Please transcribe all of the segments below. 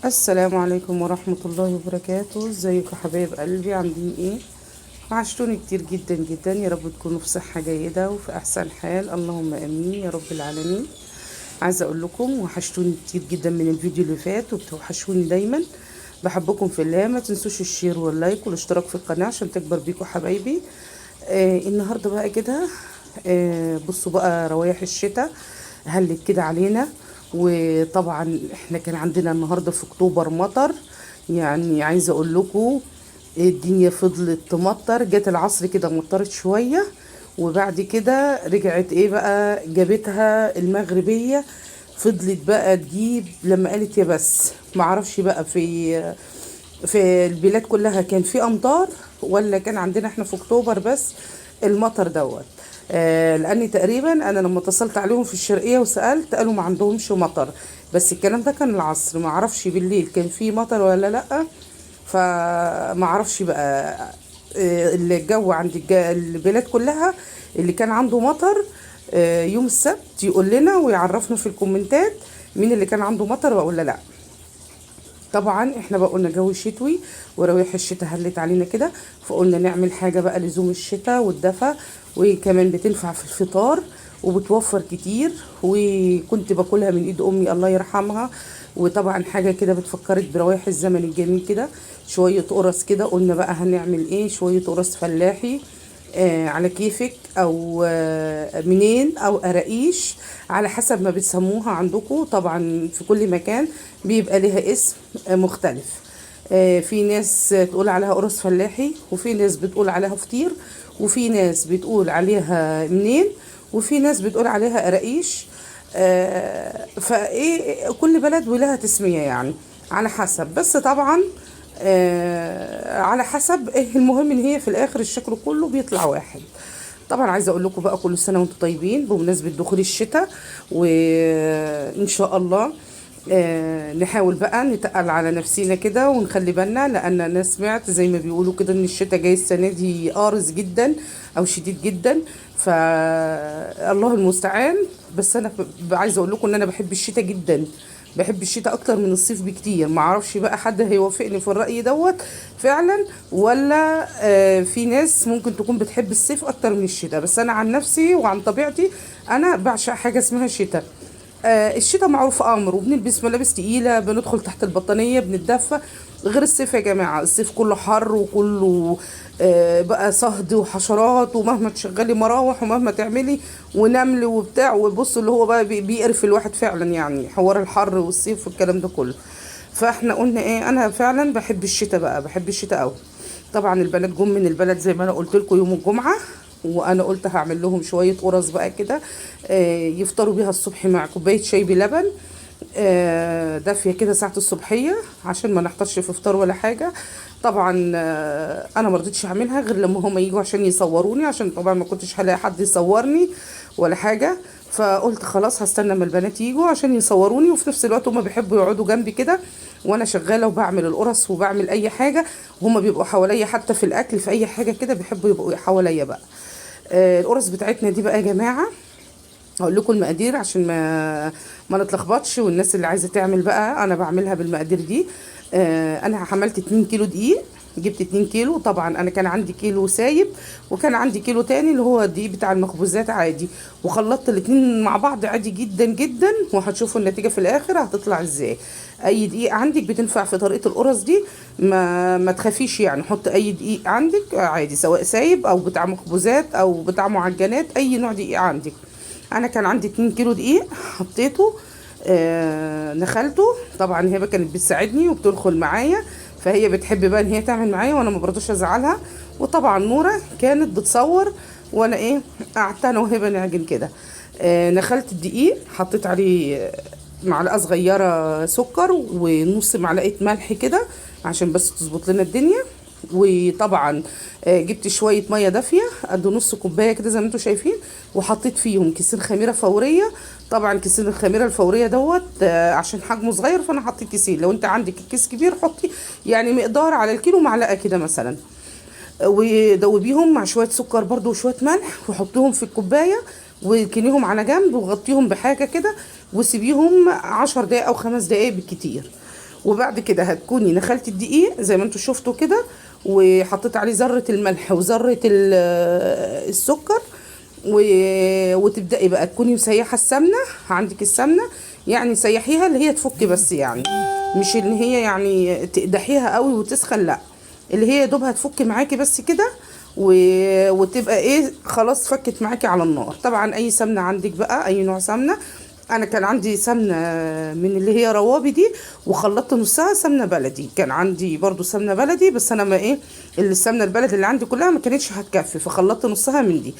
السلام عليكم ورحمة الله وبركاته. ازيكم يا حبايب قلبي، عاملين ايه؟ وحشتوني كتير جدا جدا، يا رب تكونوا في صحة جيدة وفي احسن حال، اللهم امين يا رب العالمين. عايزة اقول لكم وحشتوني كتير جدا من الفيديو اللي فات وبتوحشوني دايما. بحبكم في الله، ما تنسوش الشير واللايك والاشتراك في القناة عشان تكبر بيكم حبايبي. النهاردة بقى كده. بصوا بقى روايح الشتاء هلت كده علينا. وطبعا احنا كان عندنا النهارده في اكتوبر مطر. يعني عايزه اقول لكم الدنيا فضلت تمطر، جت العصر كده مطرت شويه، وبعد كده رجعت ايه بقى جابتها المغربيه. فضلت بقى تجيب لما قالت يا بس معرفش بقى في البلاد كلها كان في امطار، ولا كان عندنا احنا في اكتوبر بس المطر دوت. لاني تقريبا انا لما اتصلت عليهم في الشرقيه وسالت قالوا ما عندهمش مطر، بس الكلام ده كان العصر، ما اعرفش بالليل كان في مطر ولا لا. فما اعرفش بقى. الجو عند البلاد كلها اللي كان عنده مطر يوم السبت يقول لنا ويعرفنا في الكومنتات مين اللي كان عنده مطر ولا لا. طبعا احنا بقى قلنا جو شتوي وروايح الشتاء هلت علينا كده، فقلنا نعمل حاجة بقى لزوم الشتاء والدفى، وكمان بتنفع في الفطار وبتوفر كتير، وكنت باكلها من ايد امي الله يرحمها. وطبعا حاجة كده بتفكرك بروايح الزمن الجميل كده. شوية قرص كده، قلنا بقى هنعمل ايه، شوية قرص فلاحي على كيفك، او منين او قراقيش، على حسب ما بتسموها عندكم. طبعا في كل مكان بيبقى ليها اسم مختلف. في ناس تقول عليها قرص فلاحي، وفي ناس بتقول عليها فطير، وفي ناس بتقول عليها منين، وفي ناس بتقول عليها قراقيش. فايه كل بلد ولها تسمية يعني، على حسب. بس طبعا على حسب ايه، المهم ان هي في الاخر الشكل كله بيطلع واحد. طبعا عايزه اقول لكم بقى كل سنه وانتم طيبين بمناسبه دخول الشتاء، وان شاء الله نحاول بقى نتقل على نفسينا كده ونخلي بالنا، لان انا سمعت زي ما بيقولوا كده ان الشتاء جاي السنه دي قارس جدا او شديد جدا، فالله المستعان. بس انا عايزه اقول لكم ان انا بحب الشتاء جدا، بحب الشتاء اكتر من الصيف بكتير. ما اعرفش بقى حد هيوافقني في الرأي دوت فعلا، ولا في ناس ممكن تكون بتحب الصيف اكتر من الشتاء. بس انا عن نفسي وعن طبيعتي انا بعشق حاجة اسمها الشتاء. الشتاء معروف امر، وبنلبس ملابس تقيله، بندخل تحت البطانيه بنتدفى. غير الصيف يا جماعه، الصيف كله حر وكله بقى صهد وحشرات، ومهما تشغلي مراوح ومهما تعملي ونمل وبتاع، وبص اللي هو بقى بيقرف الواحد فعلا، يعني حوار الحر والصيف والكلام ده كله. فاحنا قلنا ايه، انا فعلا بحب الشتاء بقى، بحب الشتاء قوي. طبعا البنات جم من البلد زي ما انا قلت لكم يوم الجمعه، وانا قلت هعمل لهم شويه قرص بقى كده يفطروا بيها الصبح مع كوبايه شاي بلبن دافيه كده ساعه الصبحيه، عشان ما نحتارش في فطار ولا حاجه. طبعا انا ما رضيتش اعملها غير لما هم يجوا عشان يصوروني، عشان طبعا ما كنتش هلاقي حد يصورني ولا حاجه. فقلت خلاص هستنى اما البنات يجوا عشان يصوروني، وفي نفس الوقت هم بيحبوا يقعدوا جنبي كده وانا شغاله وبعمل القرص وبعمل اي حاجه، وهم بيبقوا حواليا حتى في الاكل في اي حاجه كده بيحبوا يبقوا حواليا بقى. القرص بتاعتنا دي بقى يا جماعه، هقول لكم المقادير عشان ما نتلخبطش، والناس اللي عايزه تعمل بقى انا بعملها بالمقادير دي. انا عملت 2 كيلو دقيق، جبت 2 كيلو. طبعا انا كان عندي كيلو سايب، وكان عندي كيلو تاني اللي هو الدقيق بتاع المخبوزات عادي، وخلطت الاتنين مع بعض عادي جدا جدا، وهتشوفوا النتيجه في الاخر هتطلع ازاي. اي دقيق عندك بتنفع في طريقه القرص دي، ما تخافيش يعني، حط اي دقيق عندك عادي، سواء سايب او بتاع مخبوزات او بتاع معجنات، اي نوع دقيق عندك. انا كان عندي 2 كيلو دقيق حطيته، نخلته. طبعا هي كانت بتساعدني وبتدخل معايا، فهي بتحب بقى ان هي تعمل معايا، وانا ما برضوش ازعلها. وطبعا نوره كانت بتصور، وانا ايه قعدت انا وهبه نعجن كده. نخلت الدقيق، حطيت عليه معلقه صغيره سكر ونص معلقه ملح كده عشان بس تظبط لنا الدنيا. وطبعا جبت شويه ميه دافيه قد نص كوبايه كده زي ما انتم شايفين، وحطيت فيهم كيسين خميره فوريه. طبعا كيسين الخميره الفوريه دوت عشان حجمه صغير فانا حطيت كيسين، لو انت عندك الكيس كبير حطي يعني مقدار على الكيلو معلقه كده مثلا. ودوبيهم مع شويه سكر برضو وشويه ملح، وحطيهم في الكوبايه وكنيهم على جنب، وغطيهم بحاجه كده، وسيبيهم 10 دقايق او 5 دقايق بالكتير. وبعد كده هتكوني نخلتي الدقيق زي ما انتوا شفتوا كده، وحطيت عليه ذرة الملح وذرة السكر، وتبدأي بقى تكوني مسيحة السمنة. عندك السمنة يعني سيحيها اللي هي تفك بس، يعني مش اللي هي يعني تقدحيها قوي وتسخن، لا، اللي هي يا دوب هتفك معاكي بس كده، وتبقى ايه خلاص فكت معاكي على النار. طبعا اي سمنة عندك بقى، اي نوع سمنة. انا كان عندي سمنة من اللي هي روابي دي، وخلطت نصها سمنة بلدي. كان عندي برضو سمنة بلدي، بس انا ما ايه اللي السمنة البلدي اللي عندي كلها ما كانتش هتكفي، فخلطت نصها من دي.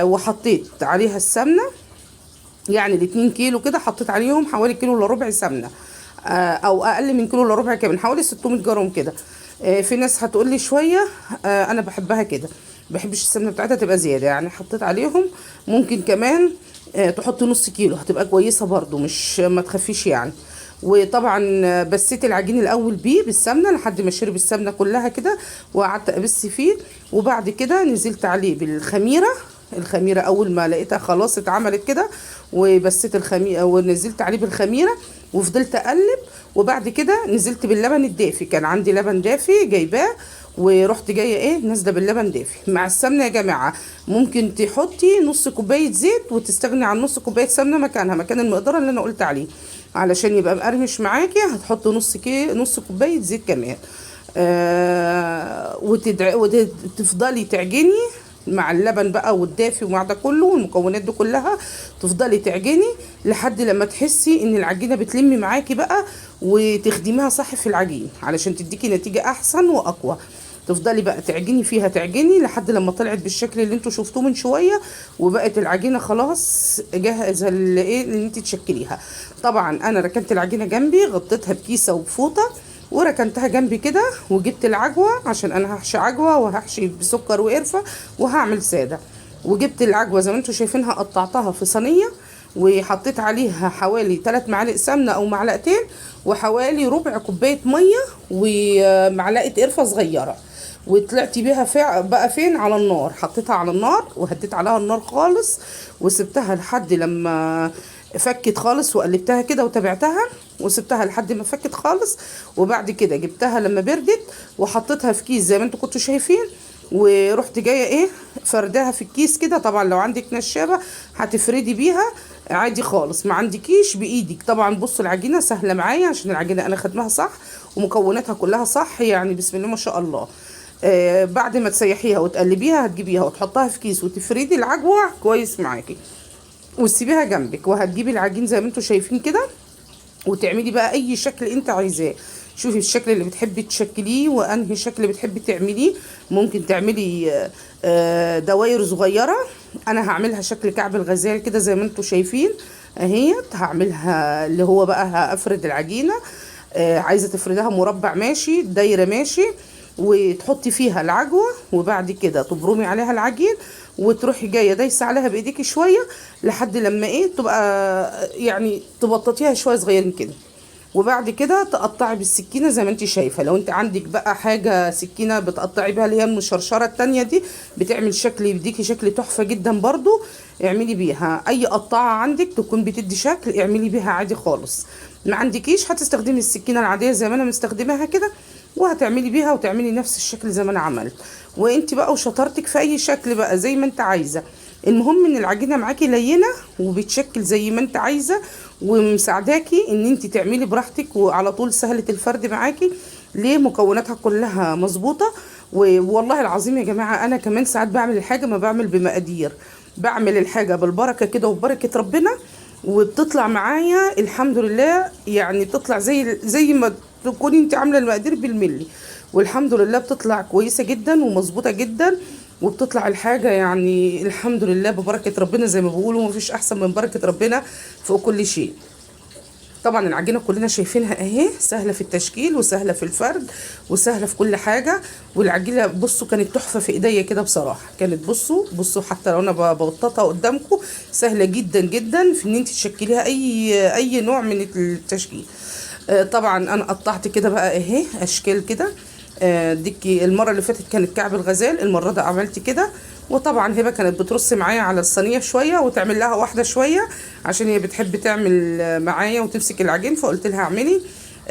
وحطيت عليها السمنة، يعني ال2 كيلو كده حطيت عليهم حوالي كيلو الا ربع سمنة، او اقل من كيلو الا ربع كمان، حوالي 600 جرام كده. في ناس هتقول لي شويه، انا بحبها كده، بحبش السمنه بتاعتها تبقى زياده، يعني حطيت عليهم ممكن كمان تحط نص كيلو هتبقى كويسه برضو، مش ما تخفيش يعني. وطبعا بسيت العجين الاول بيه بالسمنه لحد ما شرب السمنه كلها كده، وقعدت ابس فيه. وبعد كده نزلت عليه بالخميره. الخميره اول ما لقيتها خلاص اتعملت كده، وبسيت الخميره ونزلت عليه بالخميره، وفضلت اقلب. وبعد كده نزلت باللبن الدافي، كان عندي لبن دافي جايباه، ورحت جايه ايه نازله باللبن دافي مع السمنه. يا جماعه ممكن تحطي نص كوبايه زيت وتستغني عن نص كوبايه سمنه مكانها، مكان المقدار اللي انا قلت عليه، علشان يبقى مقرمش معاكي. هتحطي نص كوبايه زيت كمان. وتفضلي تعجني مع اللبن بقى والدافي ومع ده كله والمكونات دي كلها، تفضلي تعجني لحد لما تحسي ان العجينه بتلمي معاكي بقى، وتخدميها صح في العجين علشان تديكي نتيجه احسن واقوى. تفضلي بقى تعجني فيها، تعجني لحد لما طلعت بالشكل اللي انتوا شفتوه من شويه، وبقت العجينه خلاص جاهزه ايه اللي انت تشكليها. طبعا انا ركنت العجينه جنبي، غطيتها بكيسه وبفوطه وركنتها جنبي كده، وجبت العجوه عشان انا هحشي عجوه وهحشي بسكر وقرفه وهعمل ساده. وجبت العجوه زي ما انتوا شايفينها، قطعتها في صينيه، وحطيت عليها حوالي 3 معالق سمنه او معلقتين، وحوالي ربع كوبايه ميه، ومعلقه قرفه صغيره. وطلعت بيها بقى فين على النار، حطيتها على النار وهديت عليها النار خالص، وسبتها لحد لما فكت خالص، وقلبتها كده وتابعتها، وسبتها لحد ما فكت خالص. وبعد كده جبتها لما بردت وحطيتها في كيس زي ما انتوا كنتوا شايفين، ورحت جايه ايه فرداها في الكيس كده. طبعا لو عندك نشابه هتفردي بيها عادي خالص، ما عندكيش بايدك. طبعا بصوا العجينه سهله معايا عشان العجينه انا خدمها صح ومكوناتها كلها صح، يعني بسم الله ما شاء الله. بعد ما تسيحيها وتقلبيها هتجيبيها وتحطها في كيس وتفردي العجوه كويس معاكي، وتسيبيها جنبك. وهتجيبي العجين زي ما انتوا شايفين كده، وتعملي بقى اي شكل انت عايزاه. شوفي الشكل اللي بتحبي تشكليه وانهي شكل بتحبي تعمليه. ممكن تعملي دواير صغيره. انا هعملها شكل كعب الغزال كده زي ما انتوا شايفين اهيت. هعملها اللي هو بقى هافرد العجينه، عايزه تفردها مربع ماشي، دايره ماشي، وتحطي فيها العجوه، وبعد كده تبرمي عليها العجين، وتروحي جايه دايسه عليها بايديكي شويه لحد لما ايه تبقى يعني تبططيها شويه صغيرين كده. وبعد كده تقطعي بالسكينه زي ما انت شايفه. لو انت عندك بقى حاجه سكينه بتقطعي بيها اللي هي المشرشره التانية دي، بتعمل شكل يديكي شكل تحفه جدا برضو، اعملي بيها. اي قطاعه عندك تكون بتدي شكل اعملي بيها عادي خالص. ما عندكيش هتستخدمي السكينه العاديه زي ما انا مستخدماها كده، وهتعملي بيها وتعملي نفس الشكل زي ما انا عملت. وانت بقى وشطارتك في اي شكل بقى زي ما انت عايزه. المهم ان العجينه معاكي لينه وبتشكل زي ما انت عايزه، ومساعداكي ان انت تعملي براحتك، وعلى طول سهله الفرد معاكي ليه مكوناتها كلها مظبوطه. والله العظيم يا جماعه انا كمان ساعات بعمل الحاجه ما بعمل بمقادير، بعمل الحاجه بالبركه كده وببركه ربنا، وبتطلع معايا الحمد لله. يعني بتطلع زي ما تكوني انت عامله المقادير بالملي، والحمد لله بتطلع كويسه جدا ومظبوطه جدا، وبتطلع الحاجه يعني الحمد لله ببركه ربنا زي ما بيقولوا، مفيش احسن من بركه ربنا فوق كل شيء. طبعا العجينه كلنا شايفينها اهي، سهله في التشكيل وسهله في الفرد وسهله في كل حاجه. والعجينه بصوا كانت تحفه في ايديا كده بصراحه، كانت بصوا حتى لو انا ببططها قدامكم سهله جدا جدا في ان انت تشكليها اي نوع من التشكيل. طبعا انا قطعت كده بقى اهي اشكال كده. ديكي المره اللي فاتت كانت كعب الغزال، المره دي عملت كده. وطبعا هبه كانت بترص معايا على الصينيه شويه وتعمل لها واحده شويه عشان هي بتحب تعمل معايا وتمسك العجين، فقلت لها اعملي.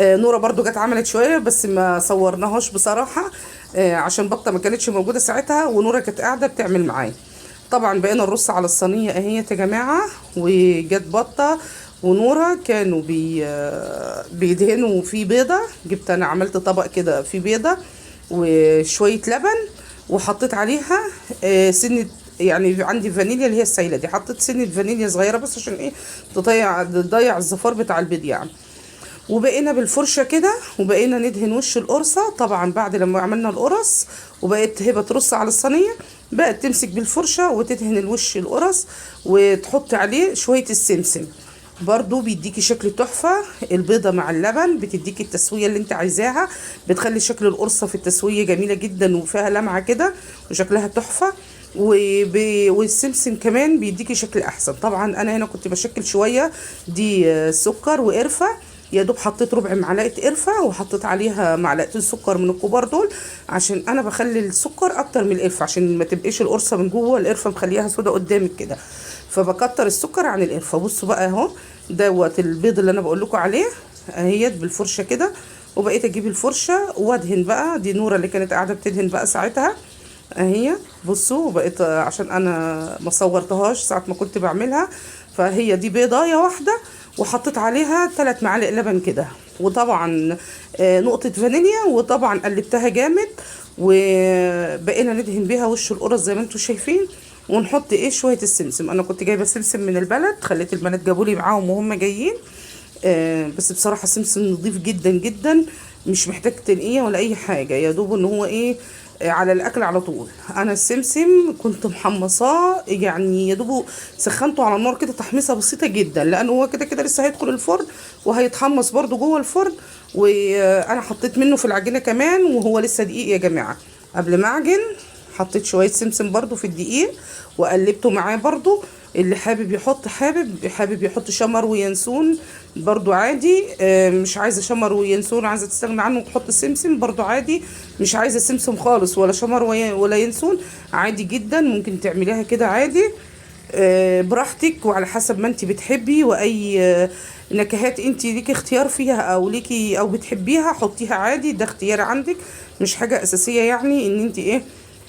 نورة برضو جت عملت شوية بس ما صورناهاش بصراحة، عشان بطة ما كانتش موجودة ساعتها، ونورة كانت قاعدة بتعمل معايا. طبعا بقينا نرص على الصينية اهيت يا جماعة، وجت بطة ونورة كانوا بيدهنوا في بيضة. جبت انا عملت طبق كده في بيضة وشوية لبن، وحطيت عليها سنة، يعني عندي فانيليا اللي هي السايلة دي، حطيت سنة فانيليا صغيرة بس عشان ايه تضيع الزفار بتاع البيض يعني. وبقينا بالفرشة كده وبقينا ندهن وش القرصة. طبعا بعد لما عملنا القرص وبقت هبة ترص على الصينية، بقت تمسك بالفرشة وتدهن الوش القرص وتحط عليه شوية السمسم، برضو بيديكي شكل تحفة. البيضة مع اللبن بتديكي التسوية اللي انت عايزاها، بتخلي شكل القرصة في التسوية جميلة جدا وفيها لمعة كده وشكلها تحفة. والسمسم كمان بيديكي شكل احسن. طبعا انا هنا كنت بشكل شوية دي سكر وقرفة، يا دوب حطيت ربع معلقه قرفه وحطيت عليها معلقتين سكر من الكبار دول، عشان انا بخلي السكر اكتر من القرفه عشان ما تبقيش القرصه من جوه القرفه مخليها سودا قدامك كده، فبكتر السكر عن القرفه. بصوا بقى اهو دوت البيض اللي انا بقول لكم عليه اهيت بالفرشه كده، وبقيت اجيب الفرشه وادهن بقى. دي نوره اللي كانت قاعده بتدهن بقى ساعتها اهي. بصوا بقيت عشان انا ما صورتهاش ساعه ما كنت بعملها، فهي دي بيضايه واحده وحطيت عليها 3 معالق لبن كده، وطبعا نقطه فانيليا، وطبعا قلبتها جامد، وبقينا ندهن بيها وش القرص زي ما انتم شايفين. ونحط ايه شويه السمسم، انا كنت جايبه سمسم من البلد، خليت البنات جابوا لي معاهم وهم جايين. بس بصراحه سمسم نظيف جدا جدا، مش محتاج تنقيه ولا اي حاجه، يا دوب ان هو ايه على الاكل على طول. انا السمسم كنت محمصاه يعني، يا دوب سخنته على النار كده تحميصه بسيطه جدا، لانه هو كده كده لسه هيدخل الفرن وهيتحمص برده جوه الفرن. وانا حطيت منه في العجينه كمان وهو لسه دقيق يا جماعه. قبل ما اعجن حطيت شويه سمسم برده في الدقيق وقلبته معاه برده. اللي حابب يحط حابب يحط شمر وينسون برضو عادي، مش عايزه شمر وينسون عايزه تستغنى عنه وتحط سمسم برضو عادي، مش عايزه سمسم خالص ولا شمر ولا ينسون عادي جدا، ممكن تعمليها كده عادي براحتك وعلى حسب ما انت بتحبي. واي نكهات انت ليكي اختيار فيها او ليكي او بتحبيها حطيها عادي، ده اختيار عندك، مش حاجه اساسيه يعني ان انت ايه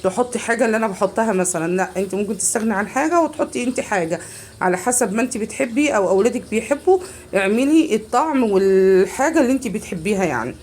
تحطي حاجه اللي انا بحطها مثلا، لا انت ممكن تستغني عن حاجه وتحطي انت حاجه على حسب ما انت بتحبي او اولادك بيحبوا. اعملي الطعم والحاجه اللي انت بتحبيها يعني.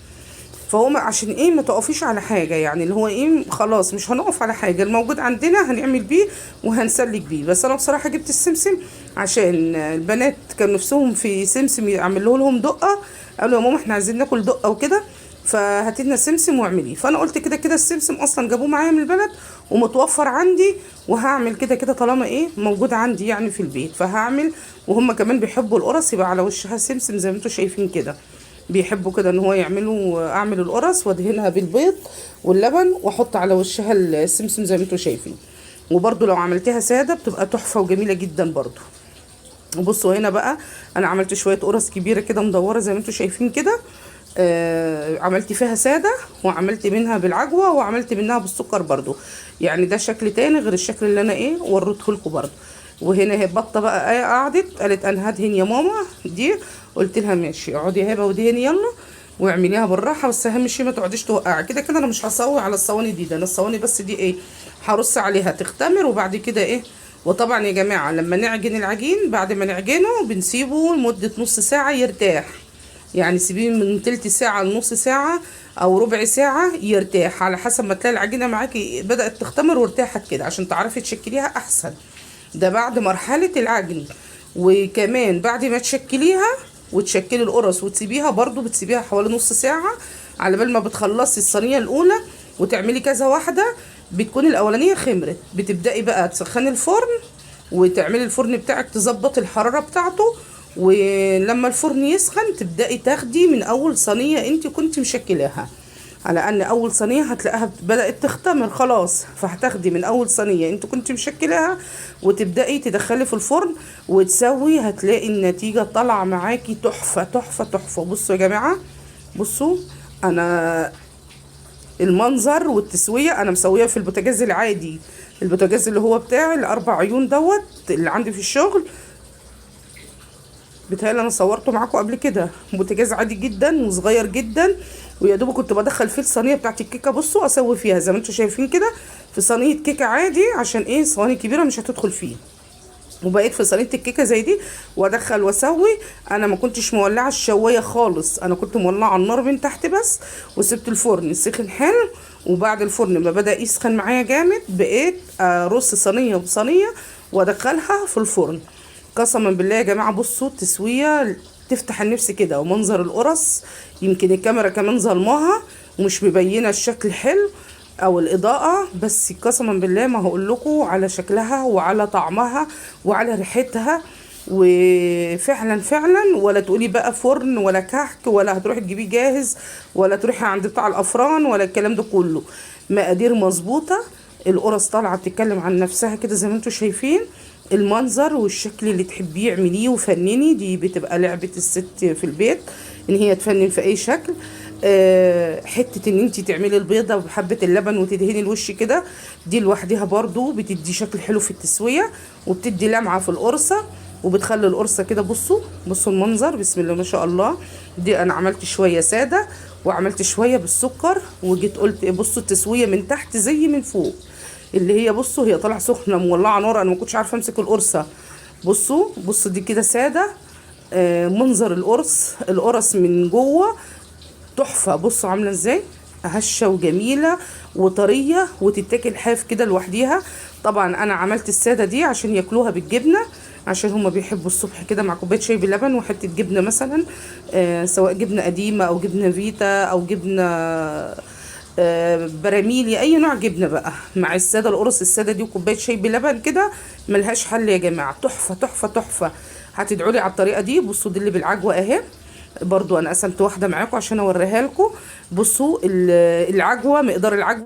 فهو عشان ايه ما تقفيش على حاجه، يعني اللي هو ايه خلاص مش هنقف على حاجه، الموجود عندنا هنعمل بيه وهنسلك بيه. بس انا بصراحه جبت السمسم عشان البنات كان نفسهم في سمسم يعمل لهم دقه، قالوا يا ماما احنا عايزين ناكل دقه وكده، فهاتي لنا سمسم واعمليه. فانا قلت كده كده السمسم اصلا جابوه معايا من البلد ومتوفر عندي، وهعمل كده كده طالما ايه موجود عندي يعني في البيت فهعمل. وهم كمان بيحبوا القرص يبقى على وشها سمسم زي ما انتم شايفين كده، بيحبوا كده ان هو اعمل القرص وادهنها بالبيض واللبن واحط على وشها السمسم زي ما انتم شايفين. وبرده لو عملتها ساده بتبقى تحفه وجميله جدا برده. وبصوا هنا بقى انا عملت شويه قرص كبيره كده مدوره زي ما انتم شايفين كده، عملت فيها ساده وعملت منها بالعجوه وعملت منها بالسكر برضو، يعني ده شكل تاني غير الشكل اللي انا ايه وريته لكم برضو. وهنا هي بطه بقى قعدت قالت انا هدهن يا ماما دي، قلت لها ماشي اقعدي يا هبه ودهني يلا واعمليها بالراحه، بس اهم شيء ما تقعديش توقعي كده كده. انا مش هصوي على الصواني دي، ده انا الصواني بس دي ايه هرص عليها تختمر وبعد كده ايه. وطبعا يا جماعه لما نعجن العجين بعد ما نعجنه بنسيبه لمده نص ساعه يرتاح، يعني سيبيه من تلت ساعة لنص ساعة او ربع ساعة يرتاح على حسب ما تلاقي العجينة معاكي بدأت تختمر وارتاحت كده عشان تعرفي تشكليها احسن. ده بعد مرحلة العجن. وكمان بعد ما تشكليها وتشكلي القرص وتسيبيها برضو بتسيبيها حوالي نص ساعة على بال ما بتخلصي الصينية الاولى وتعملي كذا واحدة، بتكون الاولانية خمرت، بتبدأي بقى تسخني الفرن وتعملي الفرن بتاعك تظبط الحرارة بتاعته، ولما الفرن يسخن تبدأي تاخدي من اول صينية انت كنت مشكلاها، على ان اول صينيه هتلاقيها بدات تختمر خلاص، فهتاخدي من اول صينيه انت كنت مشكلاها وتبداي تدخلي في الفرن وتسوي، هتلاقي النتيجه طالعه معاكي تحفه تحفه تحفه. بصوا يا جماعه بصوا انا المنظر والتسويه انا مسويه في البوتاجاز العادي، البوتاجاز اللي هو بتاعي الاربع عيون دوت اللي عندي في الشغل. بيتهيألي انا صورته معاكم قبل كده. بوتاجاز عادي جدا وصغير جدا، ويا دوب كنت بدخل فيه الصينيه بتاعت الكيكه. بصوا اسوي فيها زي ما انتم شايفين كده في صينيه كيكه عادي، عشان ايه صواني كبيره مش هتدخل فيه. وبقيت في صينيه الكيكه زي دي وادخل واسوي. انا ما كنتش مولعه الشوايه خالص، انا كنت مولعه النار من تحت بس، وسبت الفرن سخن حلو. وبعد الفرن ما بدا يسخن معايا جامد بقيت ارص صينيه بصينيه وادخلها في الفرن. قسما بالله يا جماعه بصوا التسويه تفتح النفس كده، ومنظر القرص يمكن الكاميرا كمان ظلماها ومش مبينه الشكل حلو او الاضاءه، بس قسما بالله ما هقول لكم على شكلها وعلى طعمها وعلى ريحتها. وفعلا فعلا، ولا تقولي بقى فرن ولا كحك ولا هتروحي تجيبيه جاهز ولا تروحي عند بتاع الافران ولا الكلام ده كله. مقادير مظبوطه، القرص طالعه بتتكلم عن نفسها كده زي ما انتم شايفين. المنظر والشكل اللي تحبيه اعمليه وفنني، دي بتبقى لعبه الست في البيت ان هي تفنن في اي شكل. حته ان انت تعملي البيضه بحبه اللبن وتدهني الوش كده، دي لوحدها برضو بتدي شكل حلو في التسويه وبتدي لمعه في القرصه وبتخلي القرصه كده. بصوا المنظر بسم الله ما شاء الله. دي انا عملت شويه ساده وعملت شويه بالسكر، وجيت قلت بصوا التسويه من تحت زي من فوق، اللي هي بصوا هي طالعه سخنه مولعه نار، انا ما كنتش عارفه امسك القرصه. بصوا دي كده ساده. منظر القرص من جوه تحفه. بصوا عامله ازاي، هشه وجميله وطريه وتتاكل حاف كده لوحديها. طبعا انا عملت الساده دي عشان ياكلوها بالجبنه، عشان هما بيحبوا الصبح كده مع كوبايه شاي بلبن وحته جبنه مثلا، سواء جبنه قديمه او جبنه فيتا او جبنه براميلي، اي نوع جبنه بقى مع الساده. القرص الساده دي وكوبايه شاي بلبن كده ملهاش حل يا جماعه، تحفه تحفه تحفه. هتدعوا لي على الطريقه دي. بصوا دي اللي بالعجوه اهي، برضو انا قسمت واحده معاكم عشان اوريها لكم. بصوا العجوه، مقدار العجوه